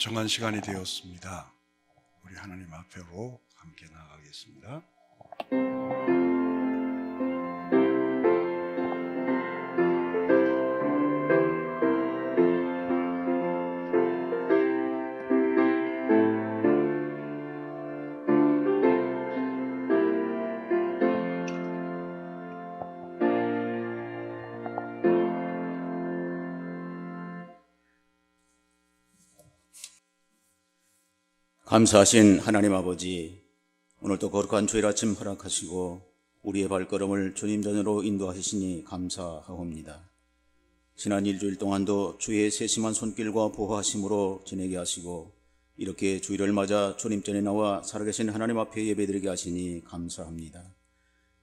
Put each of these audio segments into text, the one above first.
정한 시간이 되었습니다. 우리 하나님 앞으로 함께 나아가겠습니다. 감사하신 하나님 아버지, 오늘도 거룩한 주일 아침 허락하시고 우리의 발걸음을 주님 전으로 인도하시니 감사하옵니다. 지난 일주일 동안도 주의 세심한 손길과 보호하심으로 지내게 하시고 이렇게 주일을 맞아 주님 전에 나와 살아계신 하나님 앞에 예배드리게 하시니 감사합니다.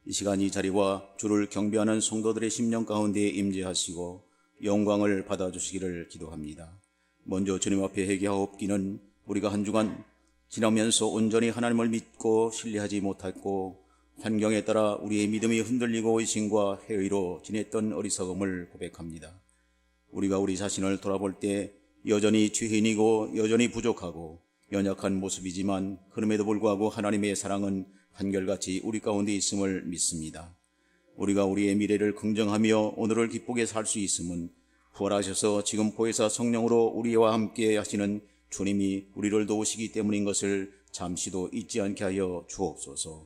이 시간 이 자리와 주를 경배하는 성도들의 심령 가운데 임재하시고 영광을 받아주시기를 기도합니다. 먼저 주님 앞에 회개하옵기는 우리가 한 주간 지나면서 온전히 하나님을 믿고 신뢰하지 못했고 환경에 따라 우리의 믿음이 흔들리고 의심과 회의로 지냈던 어리석음을 고백합니다. 우리가 우리 자신을 돌아볼 때 여전히 죄인이고 여전히 부족하고 연약한 모습이지만 그럼에도 불구하고 하나님의 사랑은 한결같이 우리 가운데 있음을 믿습니다. 우리가 우리의 미래를 긍정하며 오늘을 기쁘게 살 수 있음은 부활하셔서 지금 보혜사 성령으로 우리와 함께 하시는 주님이 우리를 도우시기 때문인 것을 잠시도 잊지 않게 하여 주옵소서.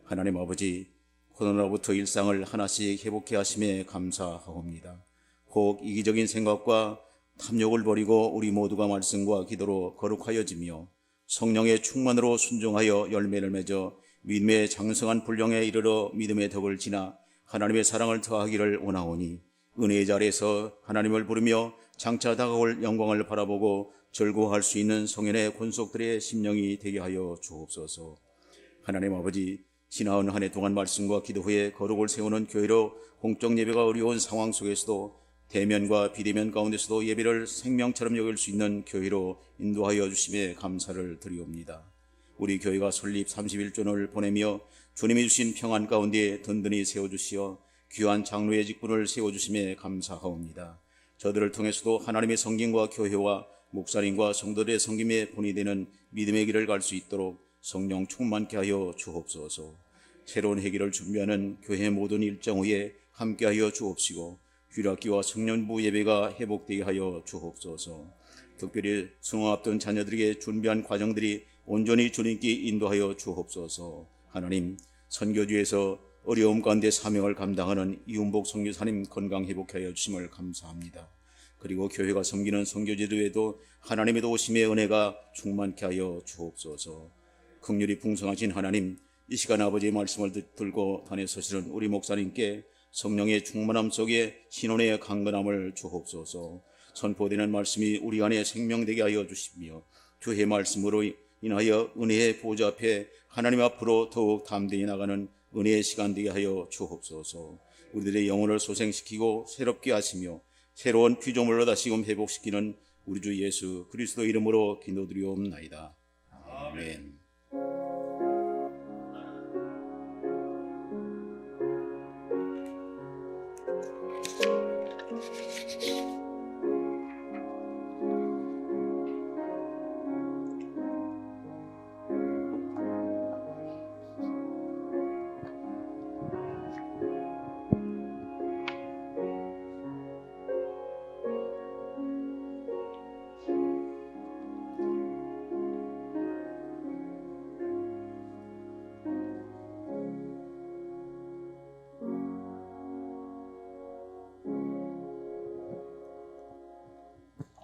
하나님 아버지, 코로나로부터 일상을 하나씩 회복해 하심에 감사하옵니다. 혹 이기적인 생각과 탐욕을 버리고 우리 모두가 말씀과 기도로 거룩하여지며 성령의 충만으로 순종하여 열매를 맺어 믿음의 장성한 분량에 이르러 믿음의 덕을 지나 하나님의 사랑을 더하기를 원하오니 은혜의 자리에서 하나님을 부르며 장차 다가올 영광을 바라보고 절구할 수 있는 성현의 권속들의 심령이 되게 하여 주옵소서. 하나님 아버지, 지나온 한 해 동안 말씀과 기도 후에 거룩을 세우는 교회로 공적 예배가 어려운 상황 속에서도 대면과 비대면 가운데서도 예배를 생명처럼 여길 수 있는 교회로 인도하여 주심에 감사를 드리옵니다. 우리 교회가 설립 31주년을 보내며 주님이 주신 평안 가운데 든든히 세워주시어 귀한 장로의 직분을 세워주심에 감사하옵니다. 저들을 통해서도 하나님의 성김과 교회와 목사님과 성도들의 섬김에 본이 되는 믿음의 길을 갈 수 있도록 성령 충만케 하여 주옵소서. 새로운 회개를 준비하는 교회 모든 일정 후에 함께하여 주옵시고 휴학기와 성년부 예배가 회복되게 하여 주옵소서. 특별히 수능 앞둔 자녀들에게 준비한 과정들이 온전히 주님께 인도하여 주옵소서. 하나님, 선교지에서 어려움 가운데 사명을 감당하는 이윤복 선교사님 건강 회복해 하여 주심을 감사합니다. 그리고 교회가 섬기는 선교지들에도 하나님의 도우심의 은혜가 충만케 하여 주옵소서. 긍휼이 풍성하신 하나님, 이 시간 아버지의 말씀을 들고 단에 서시는 우리 목사님께 성령의 충만함 속에 신혼의 강건함을 주옵소서. 선포되는 말씀이 우리 안에 생명되게 하여 주시며 주의 말씀으로 인하여 은혜의 보좌 앞에 하나님 앞으로 더욱 담대히 나가는 은혜의 시간 되게 하여 주옵소서. 우리들의 영혼을 소생시키고 새롭게 하시며 새로운 피조물로 다시금 회복시키는 우리 주 예수 그리스도 이름으로 기도드리옵나이다. 아멘.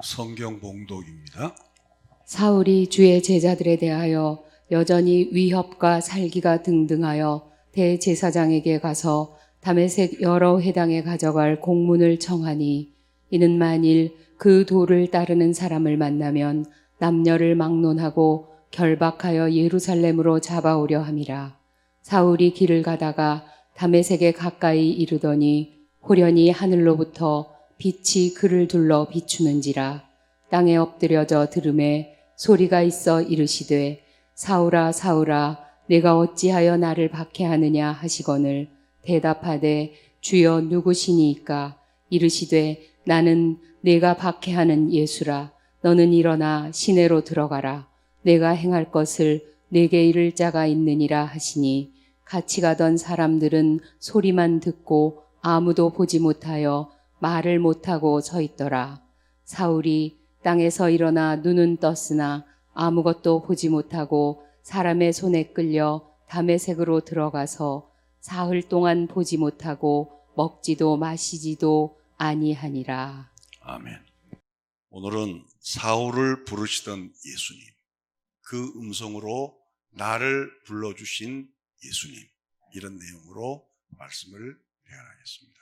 성경 봉독입니다. 사울이 주의 제자들에 대하여 여전히 위협과 살기가 등등하여 대제사장에게 가서 다메섹 여러 회당에 가져갈 공문을 청하니 이는 만일 그 도를 따르는 사람을 만나면 남녀를 막론하고 결박하여 예루살렘으로 잡아오려 함이라. 사울이 길을 가다가 다메섹에 가까이 이르더니 호련히 하늘로부터 빛이 그를 둘러 비추는지라. 땅에 엎드려져 들음에 소리가 있어 이르시되 사울아 사울아 내가 어찌하여 나를 박해하느냐 하시거늘 대답하되 주여 누구시니이까? 이르시되 나는 내가 박해하는 예수라. 너는 일어나 시내로 들어가라. 내가 행할 것을 내게 이를 자가 있느니라 하시니 같이 가던 사람들은 소리만 듣고 아무도 보지 못하여 말을 못하고 서 있더라. 사울이 땅에서 일어나 눈은 떴으나 아무것도 보지 못하고 사람의 손에 끌려 다메섹으로 들어가서 사흘 동안 보지 못하고 먹지도 마시지도 아니하니라. 아멘. 오늘은 사울을 부르시던 예수님, 그 음성으로 나를 불러주신 예수님, 이런 내용으로 말씀을 대하겠습니다.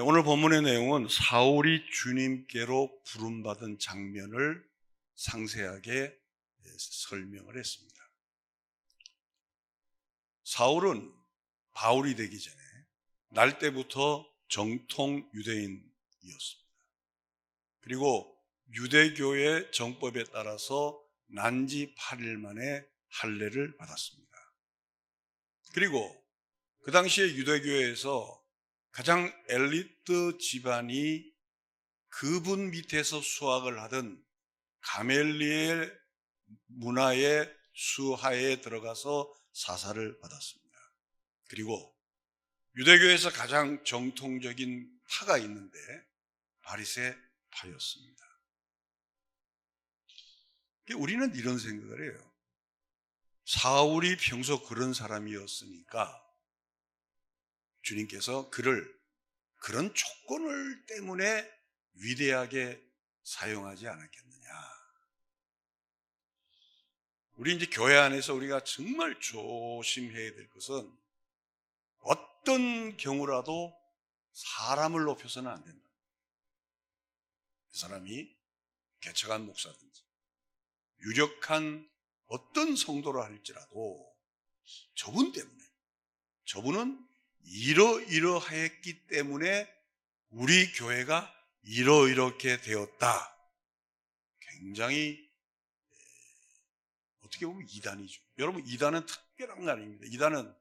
오늘 본문의 내용은 사울이 주님께로 부름받은 장면을 상세하게 설명을 했습니다. 사울은 바울이 되기 전에 날 때부터 정통 유대인이었습니다. 그리고 유대교의 정법에 따라서 난지 8일 만에 할례를 받았습니다. 그리고 그 당시에 유대교회에서 가장 엘리트 집안이 그분 밑에서 수학을 하던 가멜리엘 문화의 수하에 들어가서 사사를 받았습니다. 그리고 유대교에서 가장 정통적인 파가 있는데 바리새 파였습니다. 우리는 이런 생각을 해요. 사울이 평소 그런 사람이었으니까 주님께서 그를 그런 조건을 때문에 위대하게 사용하지 않았겠느냐. 우리 이제 교회 안에서 우리가 정말 조심해야 될 것은 어떤 경우라도 사람을 높여서는 안 된다. 그 사람이 개척한 목사든지 유력한 어떤 성도라 할지라도 저분은 이러이러하였기 때문에 우리 교회가 이렇게 되었다. 굉장히 어떻게 보면 이단이죠. 여러분, 이단은 특별한 게 아닙니다. 이단은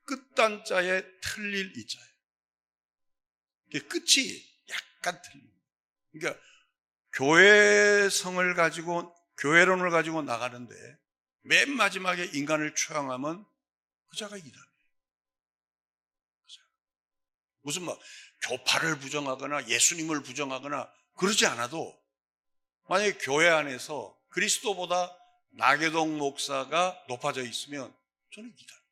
끝단자에 틀릴 이자예요. 끝이 약간 틀립니다. 그러니까 교회성을 가지고, 교회론을 가지고 나가는데 맨 마지막에 인간을 초양하면 그 자가 이단이에요. 무슨 교파를 부정하거나 예수님을 부정하거나 그러지 않아도 만약에 교회 안에서 그리스도보다 나계동 목사가 높아져 있으면 저는 이단.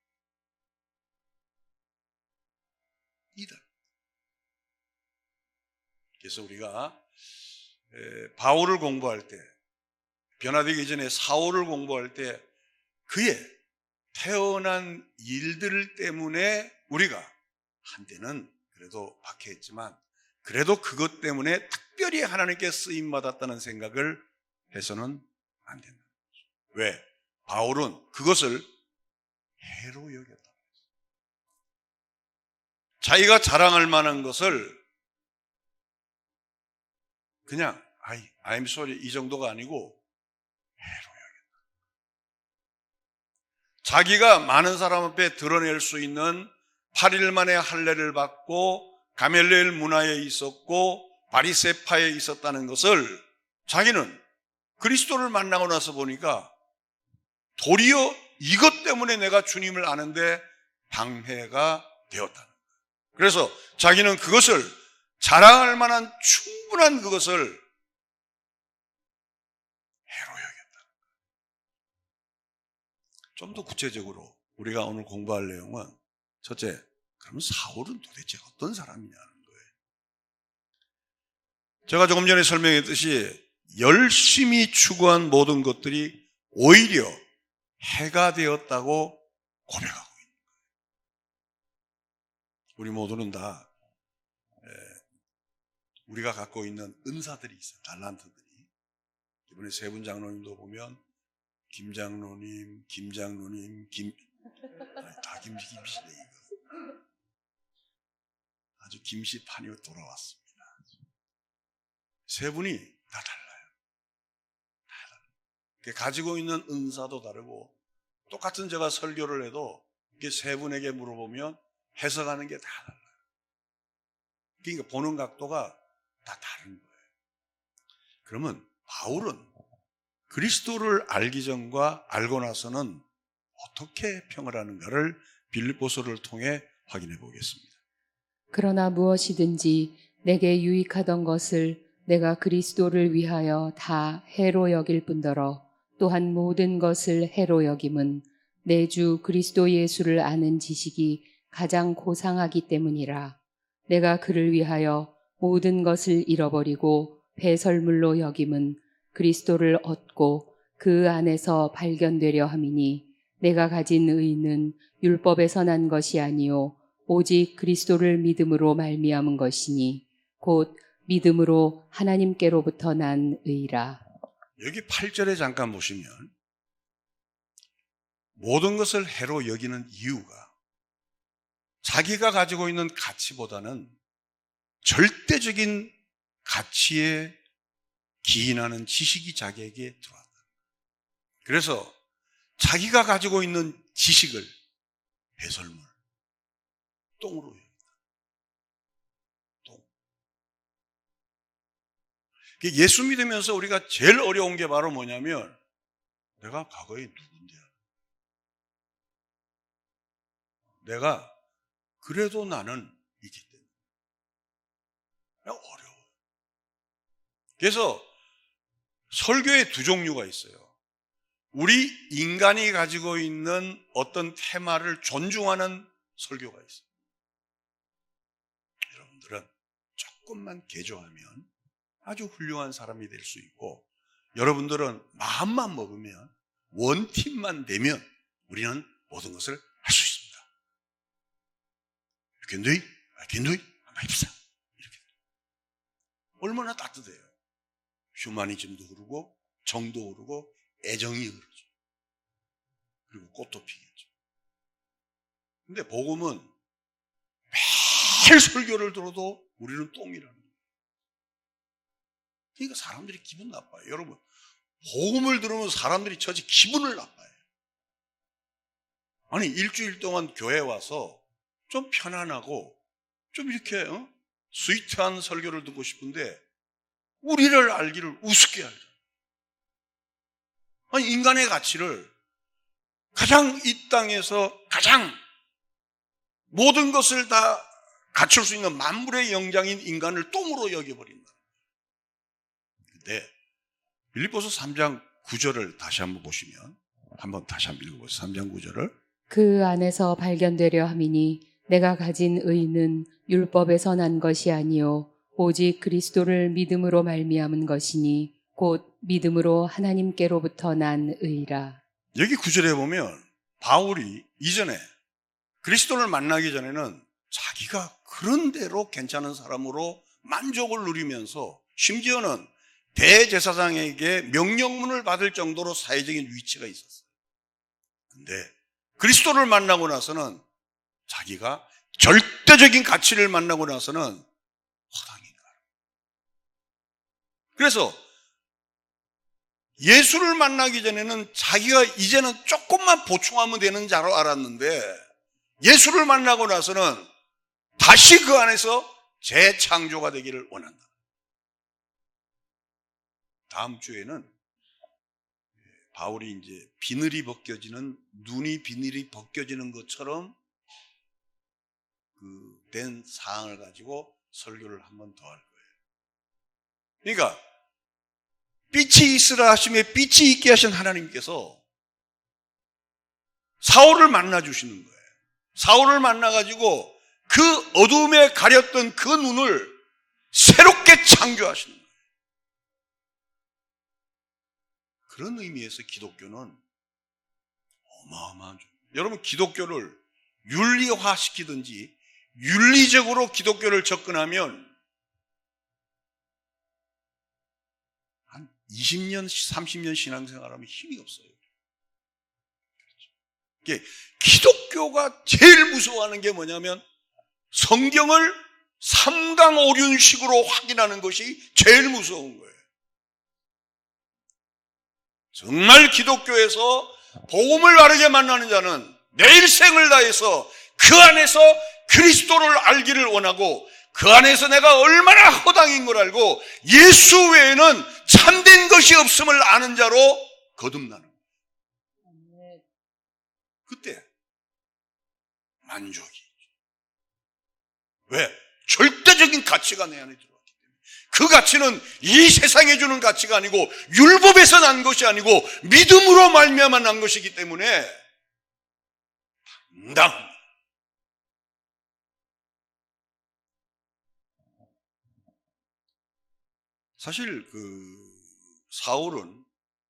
그래서 우리가 바울을 공부할 때, 변화되기 전에 사울을 공부할 때 그의 태어난 일들 때문에 우리가 한때는 그래도 박해했지만 그래도 그것 때문에 특별히 하나님께 쓰임받았다는 생각을 해서는 안 된다. 왜? 바울은 그것을 해로 여겼다. 자기가 자랑할 만한 것을 그냥 I'm sorry 이 정도가 아니고 해로 여겼다. 자기가 많은 사람 앞에 드러낼 수 있는 8일 만에 할례를 받고 가멜리엘 문화에 있었고 바리새파에 있었다는 것을 자기는 그리스도를 만나고 나서 보니까 도리어 이것 때문에 내가 주님을 아는데 방해가 되었다는 거예요. 그래서 자기는 그것을 자랑할 만한 충분한 그것을 해로 여겼다. 좀 더 구체적으로 우리가 오늘 공부할 내용은 첫째, 그러면 사울은 도대체 어떤 사람이냐는 거예요. 제가 조금 전에 설명했듯이 열심히 추구한 모든 것들이 오히려 해가 되었다고 고백하고 있는 거예요. 우리 모두는 다 우리가 갖고 있는 은사들이 있어요. 달란트들이. 이번에 세분 장로님도 보면 김 장로님, 다 김씨네 이거. 아주 김씨판이 돌아왔습니다. 세 분이 다 달라요. 가지고 있는 은사도 다르고 똑같은 제가 설교를 해도 이게 세 분에게 물어보면 해석하는 게 다 달라요. 그러니까 보는 각도가 다 다른 거예요. 그러면 바울은 그리스도를 알기 전과 알고 나서는 어떻게 평을 하는가를 빌립보서를 통해 확인해 보겠습니다. 그러나 무엇이든지 내게 유익하던 것을 내가 그리스도를 위하여 다 해로 여길 뿐더러 또한 모든 것을 해로 여김은 내 주 그리스도 예수를 아는 지식이 가장 고상하기 때문이라. 내가 그를 위하여 모든 것을 잃어버리고 배설물로 여김은 그리스도를 얻고 그 안에서 발견되려 함이니 내가 가진 의는 율법에서 난 것이 아니요 오직 그리스도를 믿음으로 말미암은 것이니 곧 믿음으로 하나님께로부터 난 의라. 여기 8절에 잠깐 보시면 모든 것을 해로 여기는 이유가 자기가 가지고 있는 가치보다는 절대적인 가치에 기인하는 지식이 자기에게 들어왔다. 그래서 자기가 가지고 있는 지식을 배설물, 똥으로 여긴다. 똥. 예수 믿으면서 우리가 제일 어려운 게 바로 뭐냐면 내가 과거에 누군데? 내가 그래도 나는 있기 때문에 어려워요. 그래서 설교에 두 종류가 있어요. 우리 인간이 가지고 있는 어떤 테마를 존중하는 설교가 있어요. 여러분들은 조금만 개조하면 아주 훌륭한 사람이 될 수 있고, 여러분들은 마음만 먹으면, 원팀만 되면 우리는 모든 것을 할 수 있습니다. Can do it? I can do it? 이렇게. 얼마나 따뜻해요. 휴머니즘도 흐르고 정도 흐르고 애정이 흐르죠. 그리고 꽃도 피겠죠. 근데 복음은 매일 설교를 들어도 우리는 똥이라는 거예요. 그러니까 사람들이 기분 나빠요. 여러분, 복음을 들으면 사람들이 처지 기분을 나빠요. 아니, 일주일 동안 교회 와서 좀 편안하고 좀 이렇게 스위트한 설교를 듣고 싶은데 우리를 알기를 우습게 알죠. 아니, 인간의 가치를 가장 이 땅에서 가장 모든 것을 다 갖출 수 있는 만물의 영장인 인간을 똥으로 여겨버린다. 근데 빌립보서 3장 9절을 다시 한번 보시면, 다시 한번 읽어보세요. 3장 9절을. 그 안에서 발견되려 함이니 내가 가진 의는 율법에서 난 것이 아니요 오직 그리스도를 믿음으로 말미암은 것이니 곧 믿음으로 하나님께로부터 난 의라. 여기 9절에 보면 바울이 이전에 그리스도를 만나기 전에는 자기가 그런 대로 괜찮은 사람으로 만족을 누리면서 심지어는 대제사장에게 명령문을 받을 정도로 사회적인 위치가 있었어요. 근데 그리스도를 만나고 나서는 자기가 절대적인 가치를 만나고 나서는 허당인가. 그래서 예수를 만나기 전에는 자기가 이제는 조금만 보충하면 되는 자로 알았는데 예수를 만나고 나서는 다시 그 안에서 재창조가 되기를 원한다. 다음 주에는 바울이 이제 눈이 벗겨지는 것처럼 된 사항을 가지고 설교를 한 번 더 할 거예요. 그러니까 빛이 있으라 하심에 빛이 있게 하신 하나님께서 사울을 만나 주시는 거예요. 사울을 만나가지고 그 어둠에 가렸던 그 눈을 새롭게 창조하시는 거예요. 그런 의미에서 기독교는 어마어마한 줄. 여러분, 기독교를 윤리화시키든지 윤리적으로 기독교를 접근하면 한 20년, 30년 신앙생활하면 힘이 없어요. 기독교가 제일 무서워하는 게 뭐냐면 성경을 삼강오륜식으로 확인하는 것이 제일 무서운 거예요. 정말 기독교에서 복음을 바르게 만나는 자는 내 일생을 다해서 그 안에서 그리스도를 알기를 원하고 그 안에서 내가 얼마나 허당인 걸 알고 예수 외에는 참된 것이 없음을 아는 자로 거듭나는 거예요. 그때 만족이. 왜? 절대적인 가치가 내 안에 들어왔기 때문에. 그 가치는 이 세상에 주는 가치가 아니고 율법에서 난 것이 아니고 믿음으로 말미암아 난 것이기 때문에 당당합니다. 사실 사울은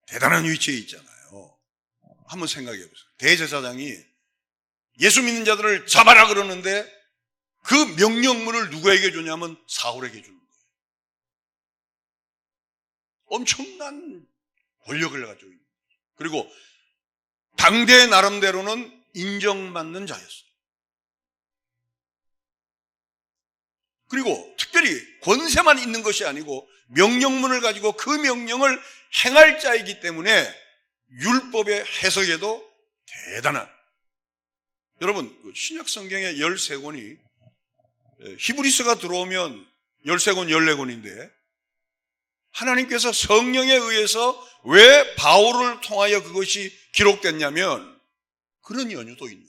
대단한 위치에 있잖아요. 한번 생각해 보세요. 대제사장이 예수 믿는 자들을 잡아라 그러는데 그 명령문을 누구에게 주냐면 사울에게 주는 거예요. 엄청난 권력을 가지고 있는 거죠. 그리고 당대 나름대로는 인정받는 자였어요. 그리고 특별히 권세만 있는 것이 아니고 명령문을 가지고 그 명령을 행할 자이기 때문에 율법의 해석에도 대단한. 여러분, 신약 성경의 13권이 히브리서가 들어오면 13권, 14권인데 하나님께서 성령에 의해서 왜 바울을 통하여 그것이 기록됐냐면 그런 연유도 있는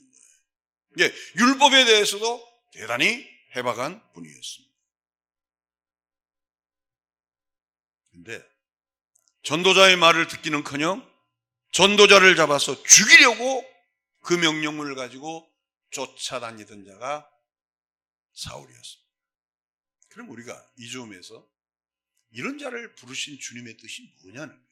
거예요. 율법에 대해서도 대단히 해박한 분이었습니다. 그런데 전도자의 말을 듣기는커녕 전도자를 잡아서 죽이려고 그 명령문을 가지고 쫓아다니던 자가 사울이었습니다. 그럼 우리가 이 즈음에서 이런 자를 부르신 주님의 뜻이 뭐냐는 거예요.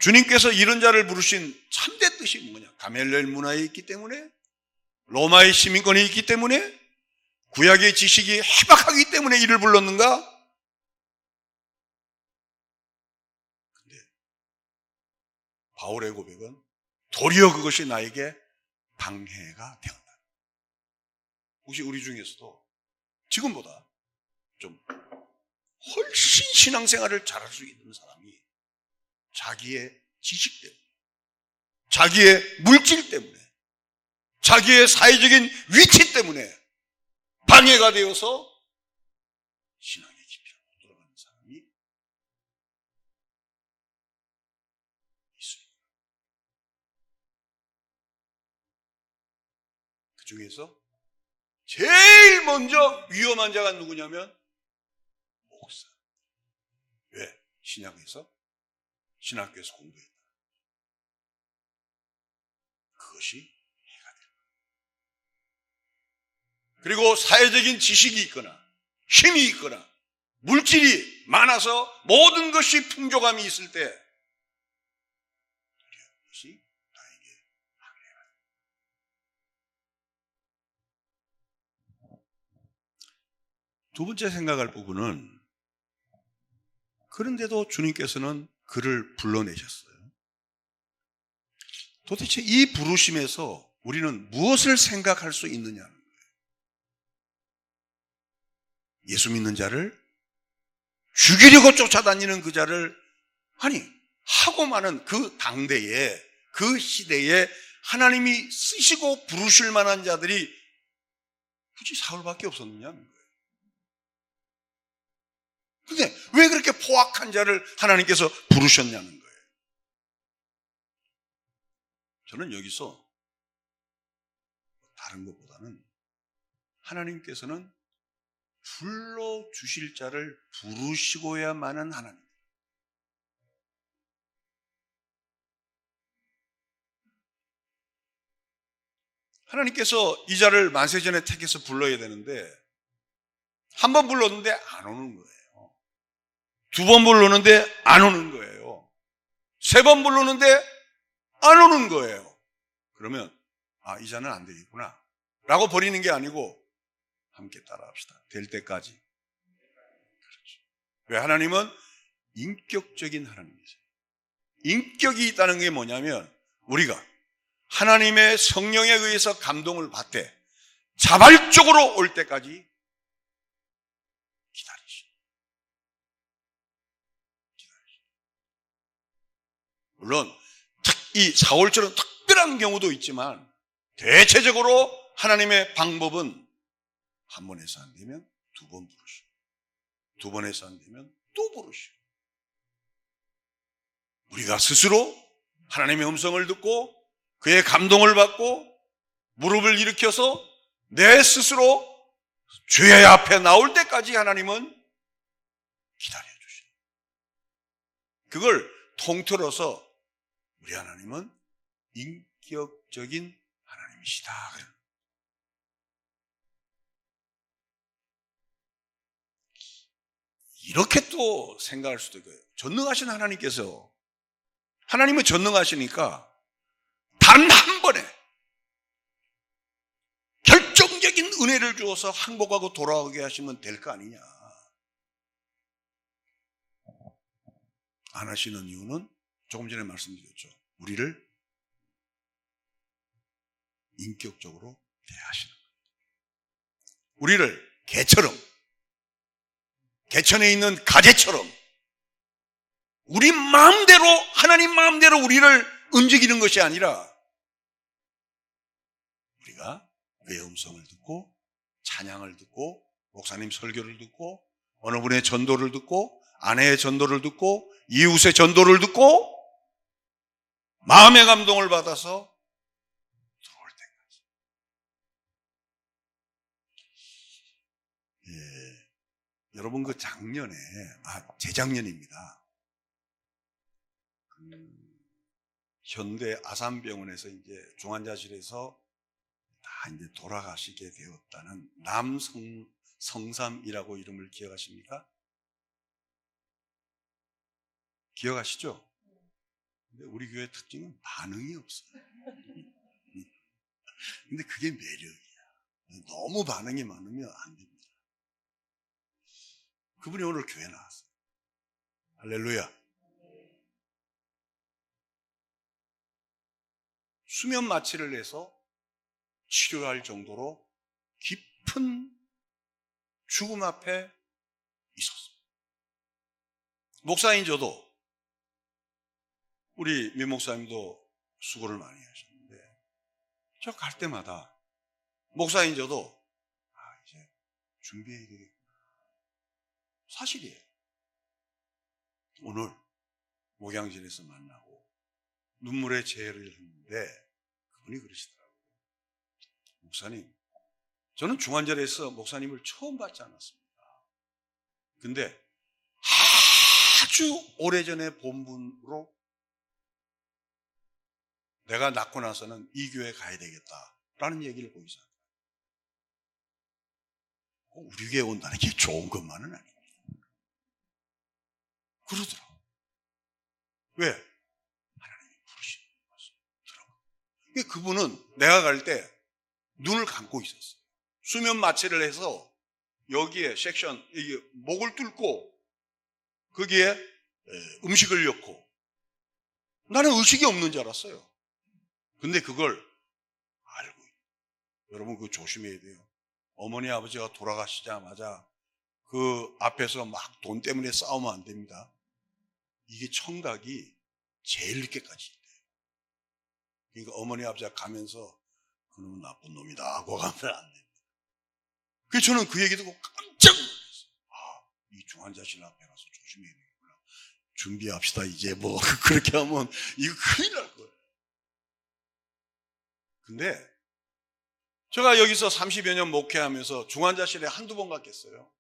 주님께서 이런 자를 부르신 참된 뜻이 뭐냐? 가멜레엘 문화에 있기 때문에, 로마의 시민권이 있기 때문에, 구약의 지식이 해박하기 때문에 이를 불렀는가? 근데 바울의 고백은 도리어 그것이 나에게 방해가 되었다. 혹시 우리 중에서도 지금보다 좀 훨씬 신앙생활을 잘할 수 있는 사람이 자기의 지식 때문에, 자기의 물질 때문에, 자기의 사회적인 위치 때문에 방해가 되어서 신앙의 깊이를 못 들어가는 사람이 있습니다. 그 중에서 제일 먼저 위험한 자가 누구냐면 목사. 왜? 신학교에서 공부했다. 그것이 해가 됩니다. 그리고 사회적인 지식이 있거나 힘이 있거나 물질이 많아서 모든 것이 풍족함이 있을 때 그것이 나에게 방해가 됩니다. 두 번째 생각할 부분은 그런데도 주님께서는 그를 불러내셨어요. 도대체 이 부르심에서 우리는 무엇을 생각할 수 있느냐는 거예요. 예수 믿는 자를 죽이려고 쫓아다니는 그 자를 하고 많은 그 당대에, 그 시대에 하나님이 쓰시고 부르실 만한 자들이 굳이 사울밖에 없었느냐는 거예요. 근데 왜 그렇게 포악한 자를 하나님께서 부르셨냐는 거예요. 저는 여기서 다른 것보다는 하나님께서는 불러주실 자를 부르시고야만은 하나님. 하나님께서 이 자를 만세전에 택해서 불러야 되는데 한 번 불렀는데 안 오는 거예요. 두 번 부르는데 안 오는 거예요. 세 번 부르는데 안 오는 거예요. 그러면 이 자는 안 되겠구나 라고 버리는 게 아니고 함께 따라합시다. 될 때까지. 그렇죠. 왜? 하나님은 인격적인 하나님이세요. 인격이 있다는 게 뭐냐면 우리가 하나님의 성령에 의해서 감동을 받되 자발적으로 올 때까지 기다리시죠. 물론 이 사울처럼 특별한 특별한 경우도 있지만 대체적으로 하나님의 방법은 한 번 해서 안 되면 두 번 부르시고, 두 번 해서 안 되면 또 부르시고, 우리가 스스로 하나님의 음성을 듣고 그의 감동을 받고 무릎을 일으켜서 내 스스로 주의 앞에 나올 때까지 하나님은 기다려주시고, 그걸 통틀어서 우리 하나님은 인격적인 하나님이시다. 이렇게 또 생각할 수도 있고요. 전능하신 하나님께서, 하나님은 전능하시니까 단 한 번에 결정적인 은혜를 주어서 항복하고 돌아오게 하시면 될 거 아니냐. 안 하시는 이유는 조금 전에 말씀드렸죠. 우리를 인격적으로 대하시는 거예요. 우리를 개처럼, 개천에 있는 가재처럼 우리 마음대로, 하나님 마음대로 우리를 움직이는 것이 아니라 우리가 그의 음성을 듣고 찬양을 듣고 목사님 설교를 듣고 어느 분의 전도를 듣고 아내의 전도를 듣고 이웃의 전도를 듣고 마음의 감동을 받아서 들어올 때까지. 예, 여러분 그 작년에, 재작년입니다. 현대 아산병원에서 이제 중환자실에서 다 이제 돌아가시게 되었다는 남성삼이라고 이름을 기억하십니까? 기억하시죠? 근데 우리 교회 특징은 반응이 없어요. 근데 그게 매력이야. 너무 반응이 많으면 안 됩니다. 그분이 오늘 교회 나왔어요. 할렐루야. 수면 마취를 해서 치료할 정도로 깊은 죽음 앞에 있었습니다. 목사인 저도, 우리 민 목사님도 수고를 많이 하셨는데, 저 갈 때마다 목사인 저도 이제 준비해야 되겠구나. 사실이에요. 오늘 목양진에서 만나고 눈물의 제를 했는데 그분이 그러시더라고요. 목사님, 저는 중환자실에서 목사님을 처음 받지 않았습니다. 근데 아주 오래전에 본 분으로 내가 낫고 나서는 이 교회 가야 되겠다라는 얘기를 거기서 합니다. 우리 교회 온다는 게 좋은 것만은 아닙니다. 그러더라고요. 왜? 하나님이 부르시는 것을 들어가. 그분은 내가 갈 때 눈을 감고 있었어요. 수면 마취를 해서 여기에 섹션, 이게 목을 뚫고 거기에 음식을 넣고, 나는 의식이 없는 줄 알았어요. 근데 그걸 알고 있어요. 여러분 그거 조심해야 돼요. 어머니 아버지가 돌아가시자마자 그 앞에서 막 돈 때문에 싸우면 안 됩니다. 이게 청각이 제일 늦게까지 있대요. 그러니까 어머니 아버지가 가면서 그놈은 나쁜 놈이다 하고 가면 안 됩니다. 그래서 저는 그 얘기 듣고 깜짝 놀랐어요. 이 중환자실 앞에 가서 조심해야 되겠구나. 준비합시다. 이제 뭐 그렇게 하면 이거 큰일 날 거예요. 근데 제가 여기서 30여 년 목회하면서 중환자실에 한두 번 갔겠어요.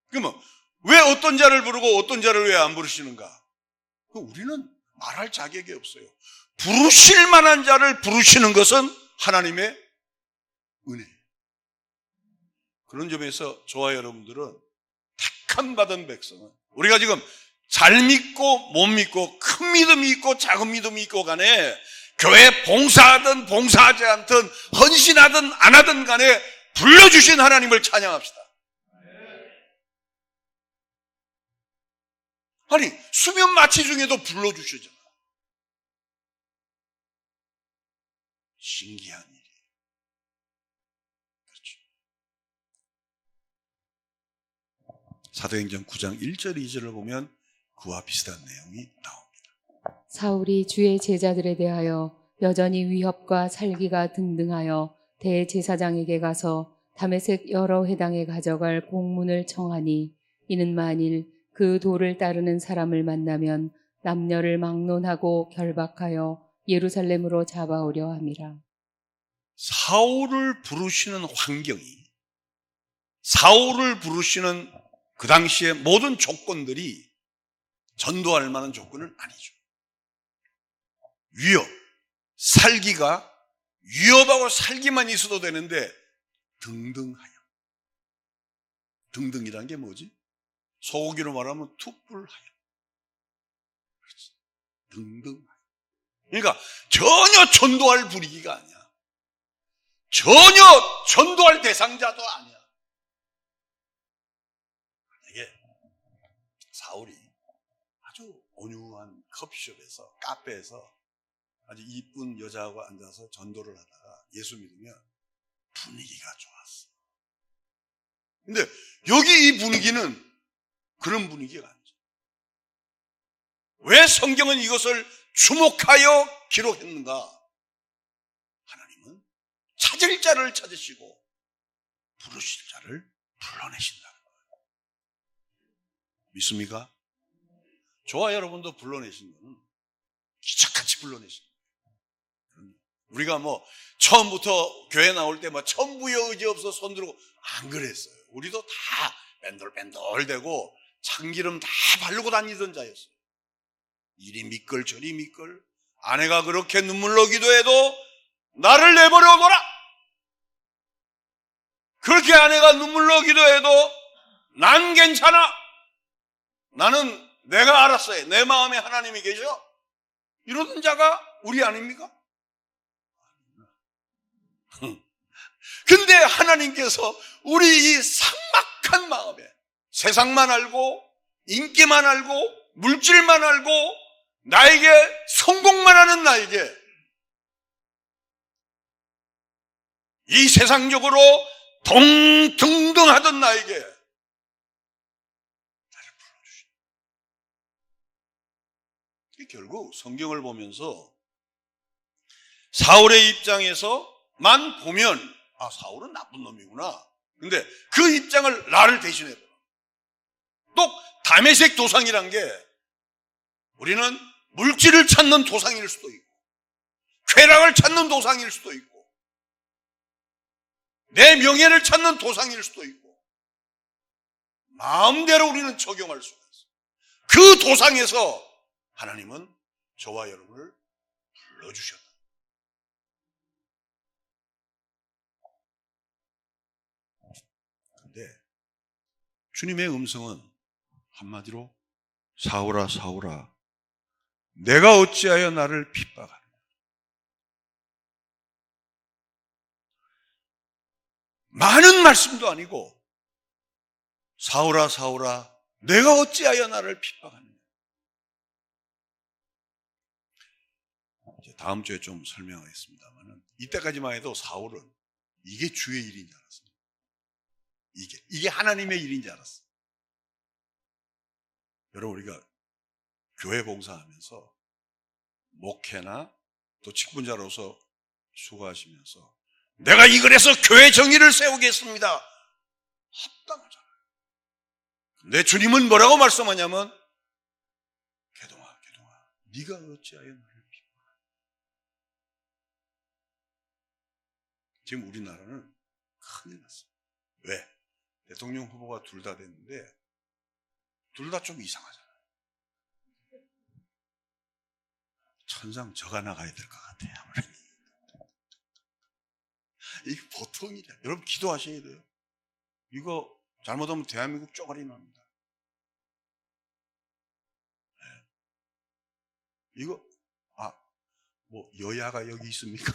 그러면 왜 어떤 자를 부르고 어떤 자를 왜 안 부르시는가? 우리는 말할 자격이 없어요. 부르실 만한 자를 부르시는 것은 하나님의 은혜예요. 그런 점에서 저와 여러분들은 택함 받은 백성은, 우리가 지금 잘 믿고 못 믿고 큰 믿음이 있고 작은 믿음이 있고 간에 교회 봉사하든 봉사하지 않든 헌신하든 안 하든 간에 불러주신 하나님을 찬양합시다. 아니 수면 마취 중에도 불러주시잖아. 신기한 일이에요. 그렇죠. 사도행전 9장 1절 2절을 보면 그와 비슷한 내용이 나옵니다. 사울이 주의 제자들에 대하여 여전히 위협과 살기가 등등하여 대제사장에게 가서 다메섹 여러 회당에 가져갈 공문을 청하니 이는 만일 그 도를 따르는 사람을 만나면 남녀를 막론하고 결박하여 예루살렘으로 잡아오려 함이라. 사울을 부르시는 환경이, 사울을 부르시는 그 당시의 모든 조건들이 전도할 만한 조건은 아니죠. 위협, 살기가 위협하고 살기만 있어도 되는데 등등하여. 등등이란 게 뭐지? 소고기로 말하면 툭불하여. 그렇지. 등등하여. 그러니까 전혀 전도할 분위기가 아니야. 전혀 전도할 대상자도 아니야. 이게 사울이 아주 온유한 커피숍에서, 카페에서 아주 이쁜 여자하고 앉아서 전도를 하다가 예수 믿으면 분위기가 좋았어. 근데 여기 이 분위기는 그런 분위기가 아니죠. 왜 성경은 이것을 주목하여 기록했는가? 하나님은 찾을 자를 찾으시고 부르실 자를 불러내신다는 거예요. 믿습니까? 저와 여러분도 불러내신 거는 기적같이 불러내신 거예요. 우리가 뭐 처음부터 교회 나올 때 뭐 천부여 의지 없어 손 들고 안 그랬어요. 우리도 다 뺀돌뺀돌대고 참기름 다 바르고 다니던 자였어요. 이리 미끌 저리 미끌. 아내가 그렇게 눈물로 기도해도 나를 내버려둬라. 그렇게 아내가 눈물로 기도해도 난 괜찮아. 나는 내가 알았어요. 내 마음에 하나님이 계셔. 이러던 자가 우리 아닙니까? 근데 하나님께서 우리 이 삭막한 마음에 세상만 알고 인기만 알고 물질만 알고 나에게 성공만 하는 나에게 이 세상적으로 동등하던 나에게 나를 불러주신. 결국 성경을 보면서 사울의 입장에서만 보면 아, 사울은 나쁜 놈이구나. 근데 그 입장을 나를 대신해 봐. 또 다메섹 도상이란 게 우리는 물질을 찾는 도상일 수도 있고 쾌락을 찾는 도상일 수도 있고 내 명예를 찾는 도상일 수도 있고 마음대로 우리는 적용할 수가 있어요. 그 도상에서 하나님은 저와 여러분을 불러주셨다. 근데 주님의 음성은 한마디로 사울아 사울아 내가 어찌하여 나를 핍박하느냐. 많은 말씀도 아니고 사울아 사울아 내가 어찌하여 나를 핍박하느냐. 이제 다음 주에 좀 설명하겠습니다만 이때까지만 해도 사울은 이게 주의 일인 줄 알았습니다. 이게 하나님의 일인 줄 알았어. 여러분 우리가 교회 봉사하면서 목회나 또 직분자로서 수고하시면서 내가 이걸 해서 교회 정의를 세우겠습니다. 합당하잖아요. 근데 주님은 뭐라고 말씀하냐면 개동아 네가 어찌하여 나를 핍박하냐. 지금 우리나라는 큰일 났어요. 왜? 대통령 후보가 둘 다 됐는데 둘 다 좀 이상하잖아요. 천상 저가 나가야 될 것 같아요. 이게 보통 일이야. 여러분 기도하셔야 돼요. 이거 잘못하면 대한민국 쪼가리 납니다. 네. 이거 뭐 여야가 여기 있습니까?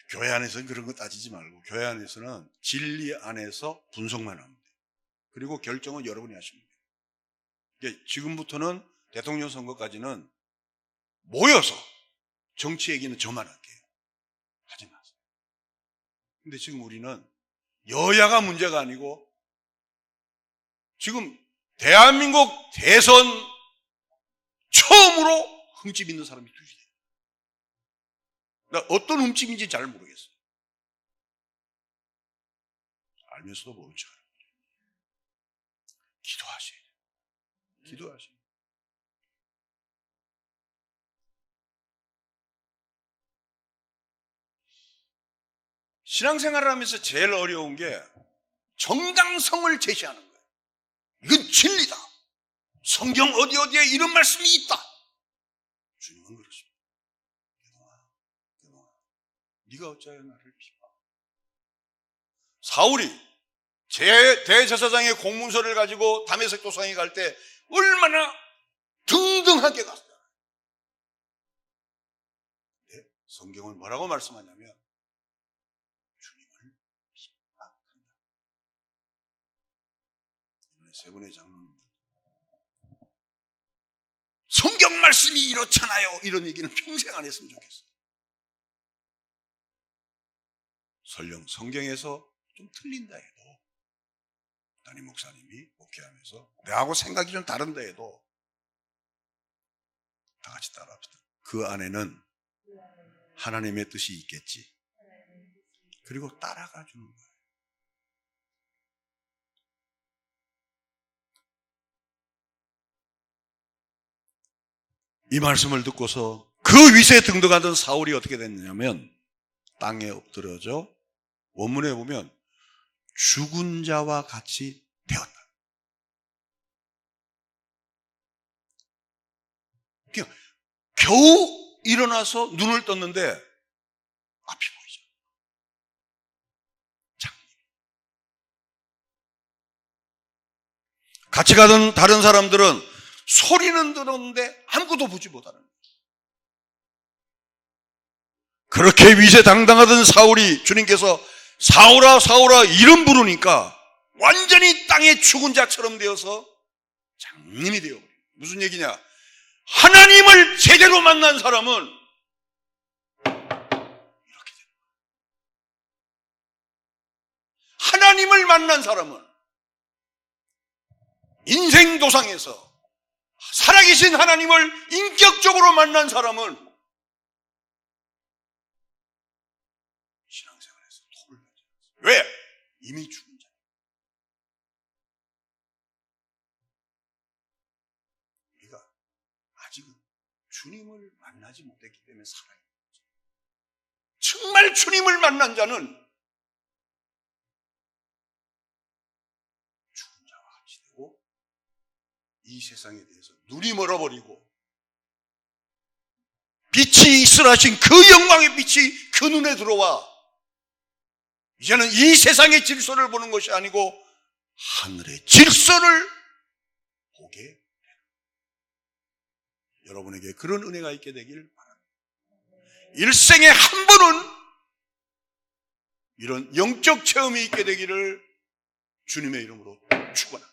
교회 안에서는 그런 거 따지지 말고 교회 안에서는 진리 안에서 분석만 합니다. 그리고 결정은 여러분이 하십니다. 지금부터는 대통령 선거까지는 모여서 정치 얘기는 저만 할게요. 하지 마세요. 근데 지금 우리는 여야가 문제가 아니고 지금 대한민국 대선 처음으로 흠집 있는 사람이 둘이 돼요. 나 어떤 움직임인지 잘 모르겠어요. 알면서도 모른 척 하는 거예요. 기도하셔야 돼요. 기도하셔야 돼요. 신앙생활을 하면서 제일 어려운 게 정당성을 제시하는 거예요. 이건 진리다. 성경 어디에 이런 말씀이 있다. 주님은 그러십니다. 그동안 네가 어찌하여 나를 비봐. 사울이 대제사장의 공문서를 가지고 다메섹 도상에 갈 때 얼마나 등등하게 갔어요. 네, 성경은 뭐라고 말씀하냐면 주님을 핍박한다. 세 분의 장로님, 성경 말씀이 이렇잖아요. 이런 얘기는 평생 안 했으면 좋겠어요. 설령 성경에서 좀 틀린다 해도 담임 목사님이 목회하면서 내하고 생각이 좀 다른다 해도 다 같이 따라합시다. 그 안에는 하나님의 뜻이 있겠지. 그리고 따라가 주는 거예요. 이 말씀을 듣고서 그 위세에 등등하던 사울이 어떻게 됐냐면 땅에 엎드려져 원문에 보면 죽은 자와 같이 되었다. 그냥 겨우 일어나서 눈을 떴는데 앞이 보이죠. 장님. 같이 가던 다른 사람들은 소리는 들었는데 아무것도 보지 못하는 거예요. 그렇게 위세당당하던 사울이 주님께서 사울아 사울아 이름 부르니까 완전히 땅에 죽은 자처럼 되어서 장님이 되어버려요. 무슨 얘기냐? 하나님을 제대로 만난 사람은 이렇게 돼요. 하나님을 만난 사람은 인생 도상에서 살아계신 하나님을 인격적으로 만난 사람은 신앙생활에서 토를 하지 않습니다. 왜? 이미 죽은 자. 우리가 아직은 주님을 만나지 못했기 때문에 살아있는 거죠. 정말 주님을 만난 자는 죽은 자와 같이 되고 이 세상에 대해서 눈이 멀어버리고 빛이 있으라신 그 영광의 빛이 그 눈에 들어와 이제는 이 세상의 질서를 보는 것이 아니고 하늘의 질서를 보게 되는 여러분에게 그런 은혜가 있게 되길 바랍니다. 일생에 한 번은 이런 영적 체험이 있게 되기를 주님의 이름으로 축원합니다.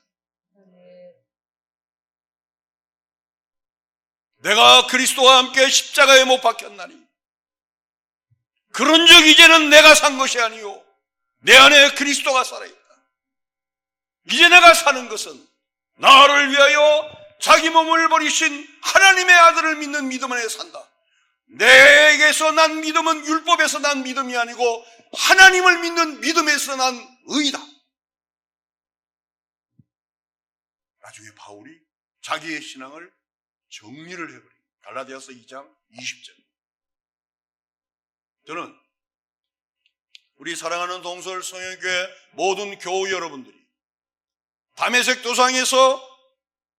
내가 그리스도와 함께 십자가에 못 박혔나니 그런즉 이제는 내가 산 것이 아니요 내 안에 그리스도가 살아있다. 이제 내가 사는 것은 나를 위하여 자기 몸을 버리신 하나님의 아들을 믿는 믿음 안에 산다. 내게서 난 믿음은 율법에서 난 믿음이 아니고 하나님을 믿는 믿음에서 난 의이다. 나중에 바울이 자기의 신앙을 정리를 해버립니다. 갈라디아서 2장 20절. 저는 우리 사랑하는 동서울 성형교회 모든 교우 여러분들이 다메섹 도상에서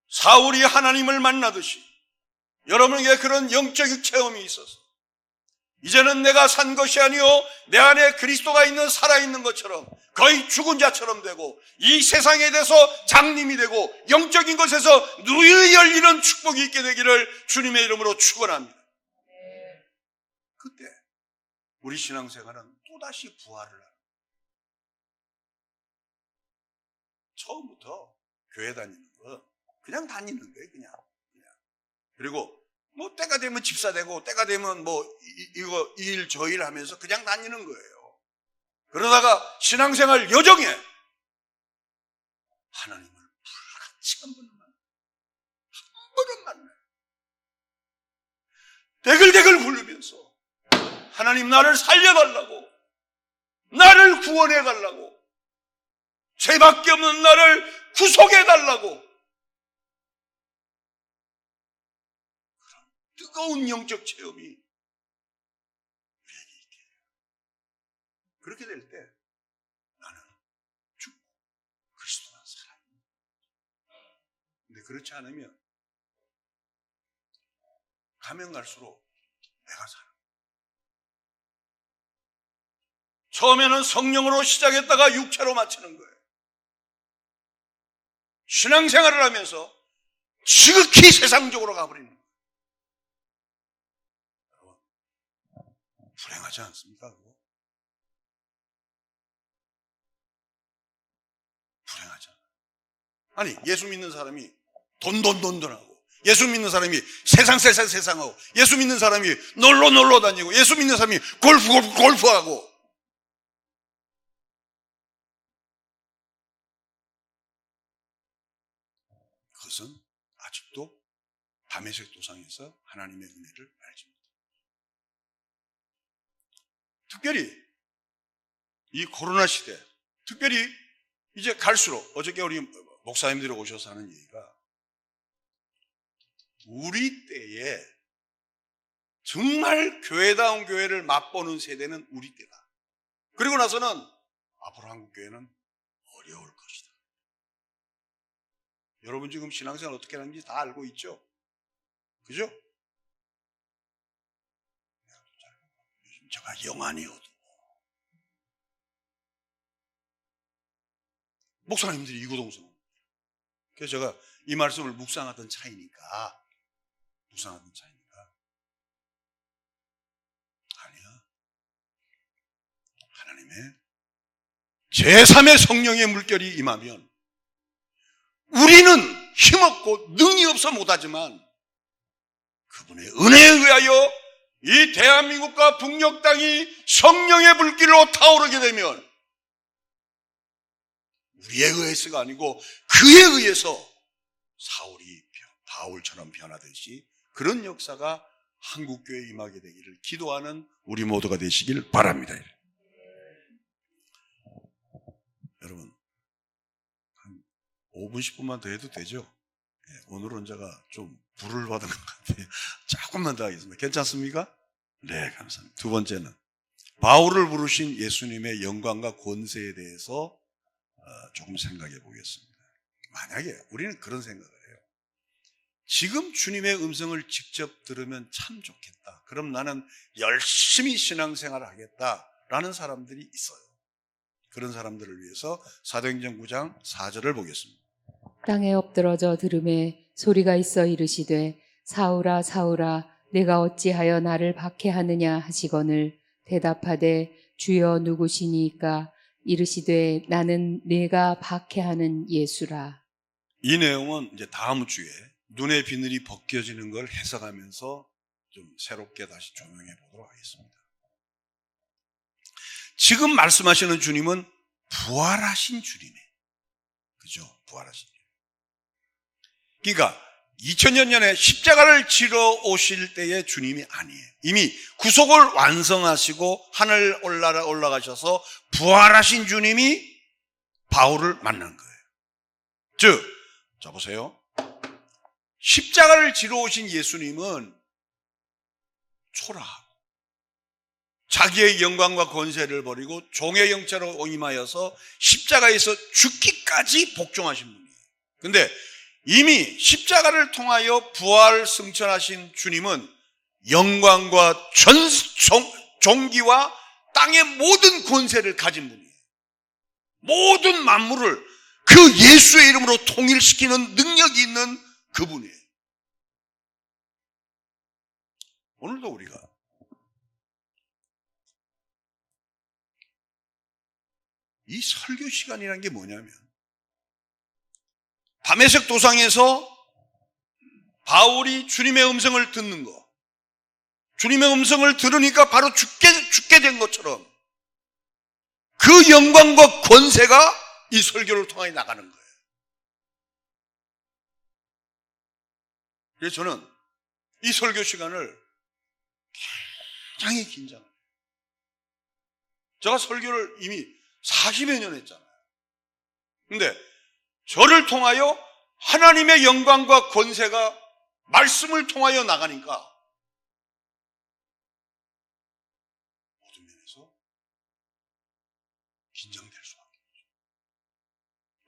사울이 하나님을 만나듯이 여러분에게 그런 영적 체험이 있어서 이제는 내가 산 것이 아니요 내 안에 그리스도가 있는 살아있는 것처럼 거의 죽은 자처럼 되고 이 세상에 대해서 장님이 되고 영적인 것에서 누이 열리는 축복이 있게 되기를 주님의 이름으로 축원합니다. 그때 우리 신앙생활은 또다시 부활을 하는 거예요. 처음부터 교회 다니는 거 그냥 다니는 거예요. 그냥. 그리고 뭐 때가 되면 집사 되고 때가 되면 뭐 이거 이 일 저 일 하면서 그냥 다니는 거예요. 그러다가 신앙생활 여정에 하나님을 불같이 한 번은 만나요. 대글대글 부르면서 하나님 나를 살려달라고, 나를 구원해달라고, 죄밖에 없는 나를 구속해달라고, 그런 뜨거운 영적 체험이 우리에게 있게 해요. 그렇게 될 때 나는 죽고 그리스도만 살아요. 근데 그렇지 않으면 가면 갈수록 내가 살아. 처음에는 성령으로 시작했다가 육체로 마치는 거예요. 신앙생활을 하면서 지극히 세상적으로 가버리는 거예요. 여러분, 불행하지 않습니까? 그거? 불행하지 않아요. 아니, 예수 믿는 사람이 돈하고, 예수 믿는 사람이 세상하고, 예수 믿는 사람이 놀러 다니고, 예수 믿는 사람이 골프하고, 그것은 아직도 다메섹 도상에서 하나님의 은혜를 알지 못합니다. 특별히 이 코로나 시대, 특별히 이제 갈수록, 어저께 우리 목사님들이 오셔서 하는 얘기가, 우리 때에 정말 교회다운 교회를 맛보는 세대는 우리 때다. 그리고 나서는 앞으로 한국 교회는 어려울 것이다. 여러분 지금 신앙생활 어떻게 하는지 다 알고 있죠? 그죠? 요즘 제가 영안이 어두워. 목사님들이 이구동성. 그래서 제가 이 말씀을 묵상하던 차이니까 아니야. 하나님의 제3의 성령의 물결이 임하면 우리는 힘없고 능이 없어 못하지만 그분의 은혜에 의하여 이 대한민국과 북녘 땅이 성령의 불길로 타오르게 되면 우리에 의해서가 아니고 그에 의해서 사울이 바울처럼 변하듯이 그런 역사가 한국교회에 임하게 되기를 기도하는 우리 모두가 되시길 바랍니다. 여러분 5분 10분만 더 해도 되죠? 네, 오늘은 제가 좀 불을 받은 것 같아요. 조금만 더 하겠습니다. 괜찮습니까? 네, 감사합니다. 두 번째는 바울을 부르신 예수님의 영광과 권세에 대해서 조금 생각해 보겠습니다. 만약에 우리는 그런 생각을 해요. 지금 주님의 음성을 직접 들으면 참 좋겠다. 그럼 나는 열심히 신앙생활을 하겠다라는 사람들이 있어요. 그런 사람들을 위해서 사도행전 9장 4절을 보겠습니다. 땅에 엎드러져 들음에 소리가 있어 이르시되 사울아 사울아 내가 어찌하여 나를 박해하느냐 하시거늘 대답하되 주여 누구시니까 이르시되 나는 내가 박해하는 예수라. 이 내용은 이제 다음 주에 눈의 비늘이 벗겨지는 걸 해석하면서 좀 새롭게 다시 조명해 보도록 하겠습니다. 지금 말씀하시는 주님은 부활하신 주님이에요. 그죠? 부활하신 주님. 그러니까 2000년 전에 십자가를 지러 오실 때의 주님이 아니에요. 이미 구속을 완성하시고 하늘 올라가셔서 부활하신 주님이 바울을 만난 거예요. 즉, 자 보세요. 십자가를 지러 오신 예수님은 초라하고 자기의 영광과 권세를 버리고 종의 형체로 임하여서 십자가에서 죽기까지 복종하신 분이에요. 근데 이미 십자가를 통하여 부활 승천하신 주님은 영광과 존귀와 땅의 모든 권세를 가진 분이에요. 모든 만물을 그 예수의 이름으로 통일시키는 능력이 있는 그분이에요. 오늘도 우리가 이 설교 시간이라는 게 뭐냐면 다메섹 도상에서 바울이 주님의 음성을 듣는 거, 주님의 음성을 들으니까 바로 죽게 된 것처럼 그 영광과 권세가 이 설교를 통해 나가는 거예요. 그래서 저는 이 설교 시간을 굉장히 긴장합니다. 제가 설교를 이미 40여 년 했잖아요. 근데 저를 통하여 하나님의 영광과 권세가 말씀을 통하여 나가니까 모든 면에서 긴장될 수밖에 없죠.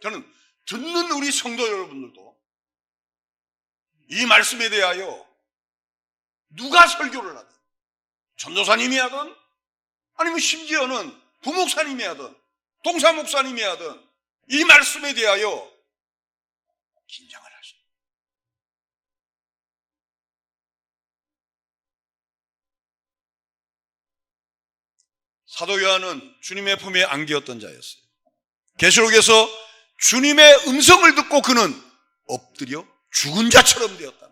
저는 듣는 우리 성도 여러분들도 이 말씀에 대하여 누가 설교를 하든 전도사님이 하든 아니면 심지어는 부목사님이 하든 동사목사님이 하든 이 말씀에 대하여 긴장을 하십니다. 사도 요한은 주님의 품에 안기었던 자였어요. 계시록에서 주님의 음성을 듣고 그는 엎드려 죽은 자처럼 되었다.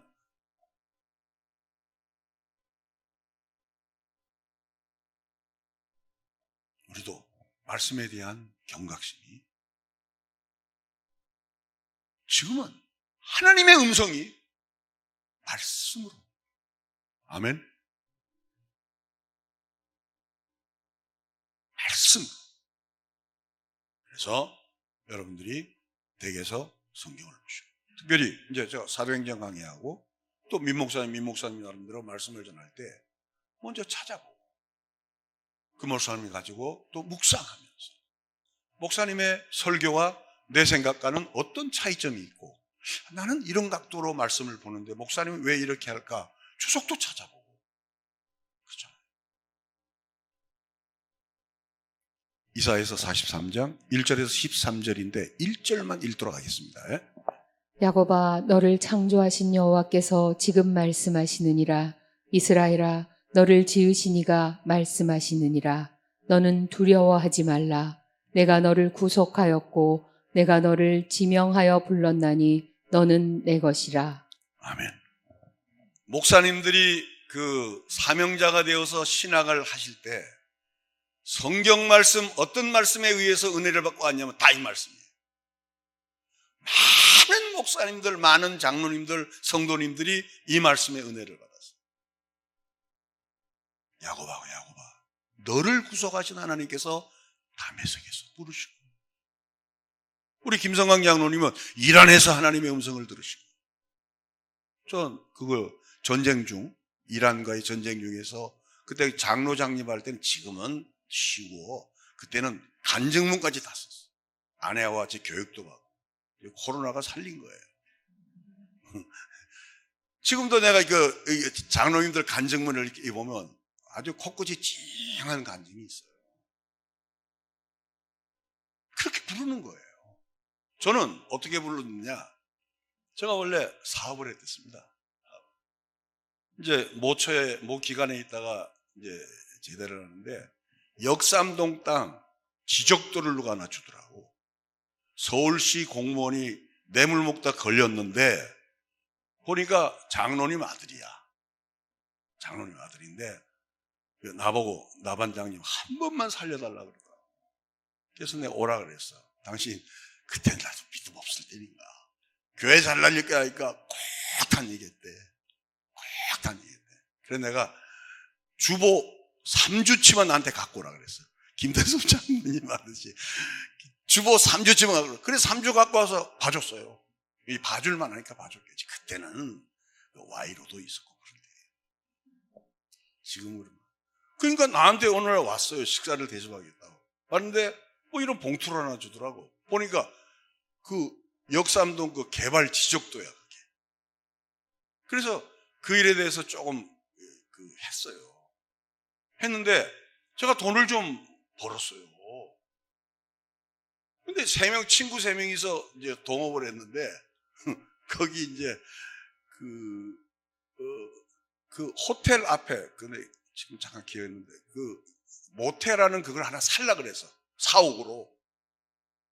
우리도 말씀에 대한 경각심이 지금은 하나님의 음성이 말씀으로. 아멘. 말씀. 그래서 여러분들이 댁에서 성경을 보시고, 특별히 이제 저 사도행전 강의하고 또 민목사님 나름대로 말씀을 전할 때 먼저 찾아보고 그 목사님이 가지고 또 묵상하면서 목사님의 설교와 내 생각과는 어떤 차이점이 있고 나는 이런 각도로 말씀을 보는데 목사님은 왜 이렇게 할까? 주석도 찾아보고 그렇잖아요. 이사야서 43장 1절에서 13절인데 1절만 읽도록 하겠습니다. 야곱아 너를 창조하신 여호와께서 지금 말씀하시느니라. 이스라엘아 너를 지으신 이가 말씀하시느니라. 너는 두려워하지 말라. 내가 너를 구속하였고 내가 너를 지명하여 불렀나니 너는 내 것이라. 아멘. 목사님들이 그 사명자가 되어서 신학을 하실 때 성경 말씀 어떤 말씀에 의해서 은혜를 받고 왔냐면 다 이 말씀이에요. 많은 목사님들, 많은 장로님들, 성도님들이 이 말씀에 은혜를 받았어요. 야곱아 너를 구속하신 하나님께서 다메섹에서 부르시고 우리 김성광 장로님은 이란에서 하나님의 음성을 들으시고 전 그거 전쟁 중 이란과의 전쟁 중에서 그때 장로 장립할 때는 지금은 쉬워 그때는 간증문까지 다 썼어. 아내와 같이 교육도 받고 코로나가 살린 거예요. 지금도 내가 그 장로님들 간증문을 이렇게 보면 아주 코끝이 찡한 간증이 있어요. 그렇게 부르는 거예요. 저는 어떻게 불렀느냐? 제가 원래 사업을 했습니다. 이제 모 기간에 있다가 이제 제대를 하는데 역삼동 땅 지적도를 누가 하나 주더라고. 서울시 공무원이 뇌물 먹다 걸렸는데 보니까 장로님 아들이야. 장로님 아들인데 나보고 나 반장님 한 번만 살려달라 그러더라고. 그래서 내가 오라 그랬어. 당신 그때 나도 믿음 없을 때니까 교회 잘 날릴까 하니까 꼭 다니겠대. 꼭 다니겠대. 그래서 내가 주보 3주치만 나한테 갖고 오라 그랬어. 김대섭 장로님 하듯이 주보 3주치만 갖고 오라. 그래서 3주 갖고 와서 봐줬어요. 이 봐줄만 하니까 봐줬겠지. 그때는 와이로도 있었고 그런데 지금은 그러니까 나한테 오늘 왔어요. 식사를 대접하겠다고. 왔는데 뭐 이런 봉투를 하나 주더라고. 보니까 그 역삼동 그 개발 지적도야 그게. 그래서 그 일에 대해서 조금 했어요. 했는데 제가 돈을 좀 벌었어요. 근데 친구 3명이서 이제 동업을 했는데 거기 이제 그 호텔 앞에 근데 지금 잠깐 기억했는데 그 모텔하는 그걸 하나 살라 그래서 4억으로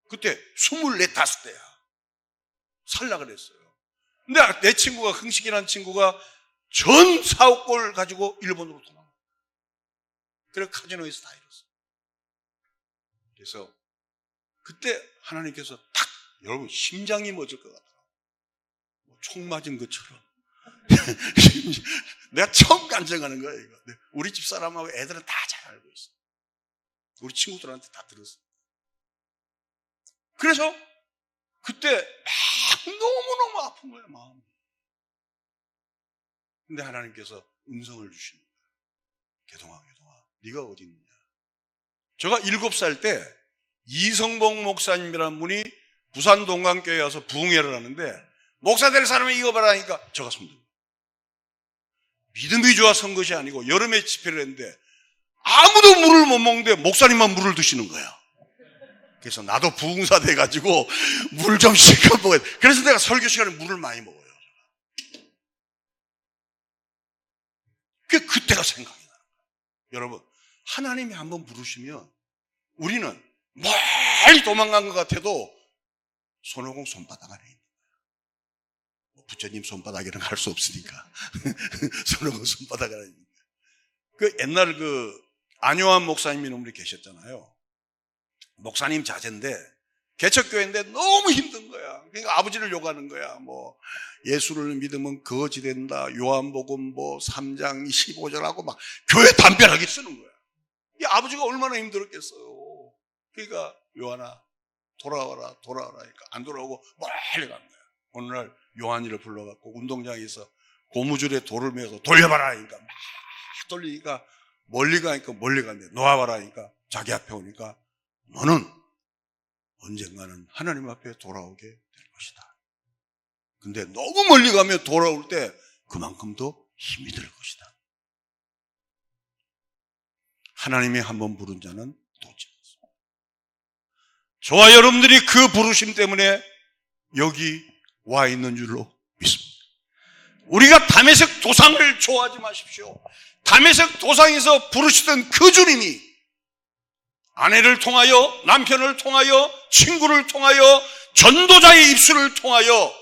그때 24, 5대야 살라 그랬어요. 근데 내 친구가 흥식이라는 친구가 전 4억 골 가지고 일본으로 도망가. 그래서 카지노에서 다 잃었어. 그래서 그때 하나님께서 탁 여러분 심장이 멎을 것 같더라고. 총 맞은 것처럼. 내가 처음 간증하는 거야 이거. 우리 집 사람하고 애들은 다 잘 알고 있어. 우리 친구들한테 다 들었어요. 그래서 그때 막 너무너무 아픈 거예요, 마음이. 근데 하나님께서 음성을 주시는 거예요. 개동아, 네가 어디 있느냐. 제가 7살 때 이성봉 목사님이라는 분이 부산 동강교회에 와서 부흥회를 하는데 목사 될 사람이 이거 봐라 하니까 제가 손들고, 믿음이 좋아 선 것이 아니고 여름에 집회를 했는데 아무도 물을 못 먹는데 목사님만 물을 드시는 거야. 그래서 나도 부흥사 돼가지고 물 좀 실컷 먹어야 돼. 그래서 내가 설교 시간에 물을 많이 먹어요. 그때가 생각이 나는 거예요. 여러분, 하나님이 한번 부르시면 우리는 멀리 도망간 것 같아도 손오공 손바닥 안에 있는 거예요. 부처님 손바닥에는 갈 수 없으니까 손오공 손바닥 안에 있는 거예요. 옛날 안요한 목사님이라는 분이 계셨잖아요. 목사님 자제인데 개척교회인데 너무 힘든 거야. 그러니까 아버지를 욕하는 거야. 예수를 믿으면 거지 된다. 요한복음 3장 15절하고 막 교회 담벼락에 쓰는 거야. 이 아버지가 얼마나 힘들었겠어요. 그러니까 요한아 돌아와라 하니까 안 돌아오고 멀리 간 거야. 어느 날 요한이를 불러갖고 운동장에서 고무줄에 돌을 매서 돌려봐라 하니까 막 돌리니까 멀리 가는데 놓아봐라 하니까 자기 앞에 오니까 너는 언젠가는 하나님 앞에 돌아오게 될 것이다. 근데 너무 멀리 가면 돌아올 때 그만큼 더 힘이 들 것이다. 하나님이 한번 부른 자는 놓지 않습니다. 저와 여러분들이 그 부르심 때문에 여기 와 있는 줄로 믿습니다. 우리가 다메섹 도상을 좋아하지 마십시오. 다메섹 도상에서 부르시던 그 주님이 아내를 통하여, 남편을 통하여, 친구를 통하여, 전도자의 입술을 통하여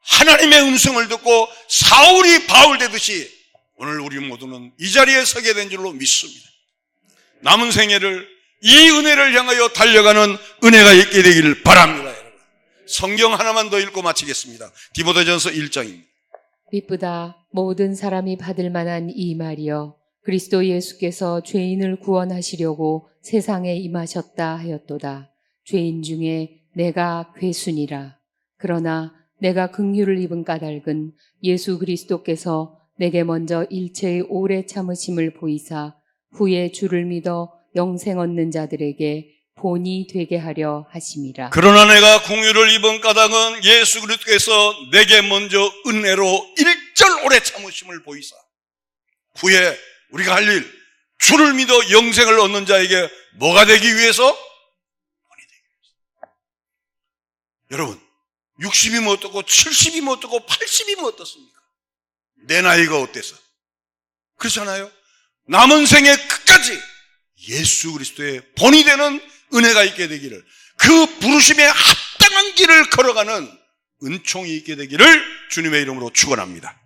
하나님의 음성을 듣고 사울이 바울 되듯이 오늘 우리 모두는 이 자리에 서게 된 줄로 믿습니다. 남은 생애를 이 은혜를 향하여 달려가는 은혜가 있게 되기를 바랍니다. 여러분, 성경 하나만 더 읽고 마치겠습니다. 디모데전서 1장입니다. 미쁘다 모든 사람이 받을 만한 이 말이여, 그리스도 예수께서 죄인을 구원하시려고 세상에 임하셨다 하였도다. 죄인 중에 내가 괴순이라. 그러나 내가 긍휼을 입은 까닭은 예수 그리스도께서 내게 먼저 일체의 오래 참으심을 보이사 후에 주를 믿어 영생 얻는 자들에게 본이 되게 하려 하심이라. 그러나 내가 긍휼을 입은 까닭은 예수 그리스도께서 내게 먼저 은혜로 일절 오래 참으심을 보이사 후에 우리가 할 일, 주를 믿어 영생을 얻는 자에게 뭐가 되기 위해서? 본이 되기 위해서. 여러분, 60이면 어떻고 70이면 어떻고 80이면 어떻습니까? 내 나이가 어때서? 그렇잖아요. 남은 생애 끝까지 예수 그리스도의 본이 되는 은혜가 있게 되기를, 그 부르심에 합당한 길을 걸어가는 은총이 있게 되기를 주님의 이름으로 축원합니다.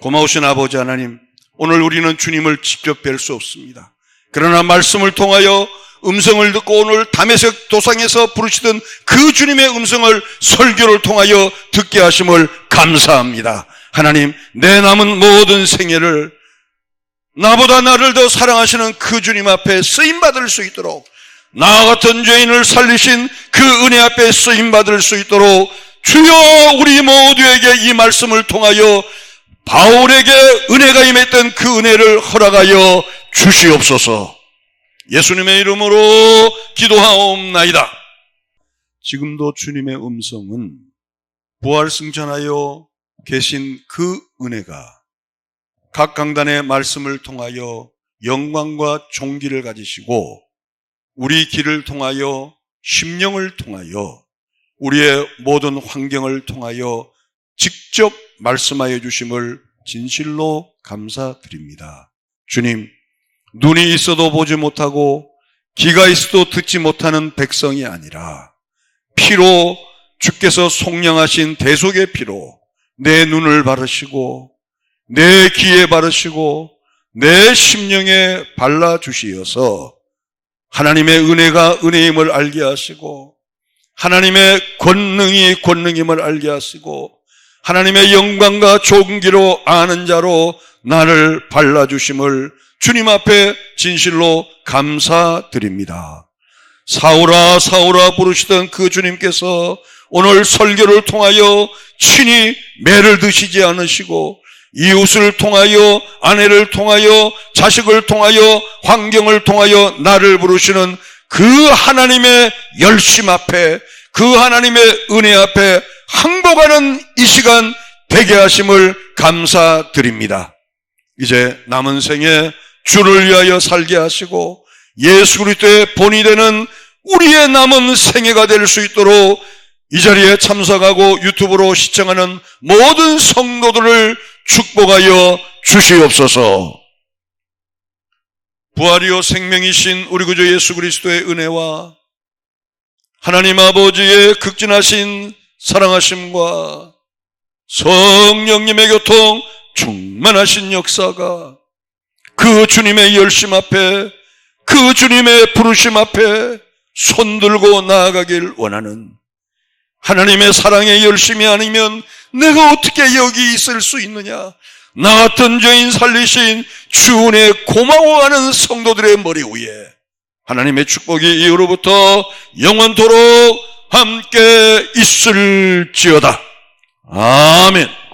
고마우신 아버지 하나님, 오늘 우리는 주님을 직접 뵐 수 없습니다. 그러나 말씀을 통하여 음성을 듣고 오늘 다메섹 도상에서 부르시던 그 주님의 음성을 설교를 통하여 듣게 하심을 감사합니다. 하나님, 내 남은 모든 생애를 나보다 나를 더 사랑하시는 그 주님 앞에 쓰임받을 수 있도록, 나 같은 죄인을 살리신 그 은혜 앞에 쓰임받을 수 있도록 주여 우리 모두에게 이 말씀을 통하여 바울에게 은혜가 임했던 그 은혜를 허락하여 주시옵소서. 예수님의 이름으로 기도하옵나이다. 지금도 주님의 음성은 부활승천하여 계신 그 은혜가 각 강단의 말씀을 통하여 영광과 존귀를 가지시고 우리 길을 통하여 심령을 통하여 우리의 모든 환경을 통하여 직접 말씀하여 주심을 진실로 감사드립니다. 주님, 눈이 있어도 보지 못하고 귀가 있어도 듣지 못하는 백성이 아니라 피로 주께서 속량하신 대속의 피로 내 눈을 바르시고 내 귀에 바르시고 내 심령에 발라주시어서 하나님의 은혜가 은혜임을 알게 하시고 하나님의 권능이 권능임을 알게 하시고 하나님의 영광과 존귀로 아는 자로 나를 발라주심을 주님 앞에 진실로 감사드립니다. 사울아 사울아 부르시던 그 주님께서 오늘 설교를 통하여 친히 매를 드시지 않으시고 이웃을 통하여, 아내를 통하여, 자식을 통하여, 환경을 통하여 나를 부르시는 그 하나님의 열심 앞에, 그 하나님의 은혜 앞에 항복하는 이 시간 되게 하심을 감사드립니다. 이제 남은 생에 주를 위하여 살게 하시고 예수 그리스도의 본이 되는 우리의 남은 생애가 될 수 있도록 이 자리에 참석하고 유튜브로 시청하는 모든 성도들을 축복하여 주시옵소서. 부활이요 생명이신 우리 구주 예수 그리스도의 은혜와 하나님 아버지의 극진하신 사랑하심과 성령님의 교통 충만하신 역사가 그 주님의 열심 앞에, 그 주님의 부르심 앞에 손들고 나아가길 원하는 하나님의 사랑의 열심이 아니면 내가 어떻게 여기 있을 수 있느냐, 나 같은 죄인 살리신 주 은혜에 고마워하는 성도들의 머리 위에 하나님의 축복이 이후로부터 영원토록 함께 있을지어다. 아멘.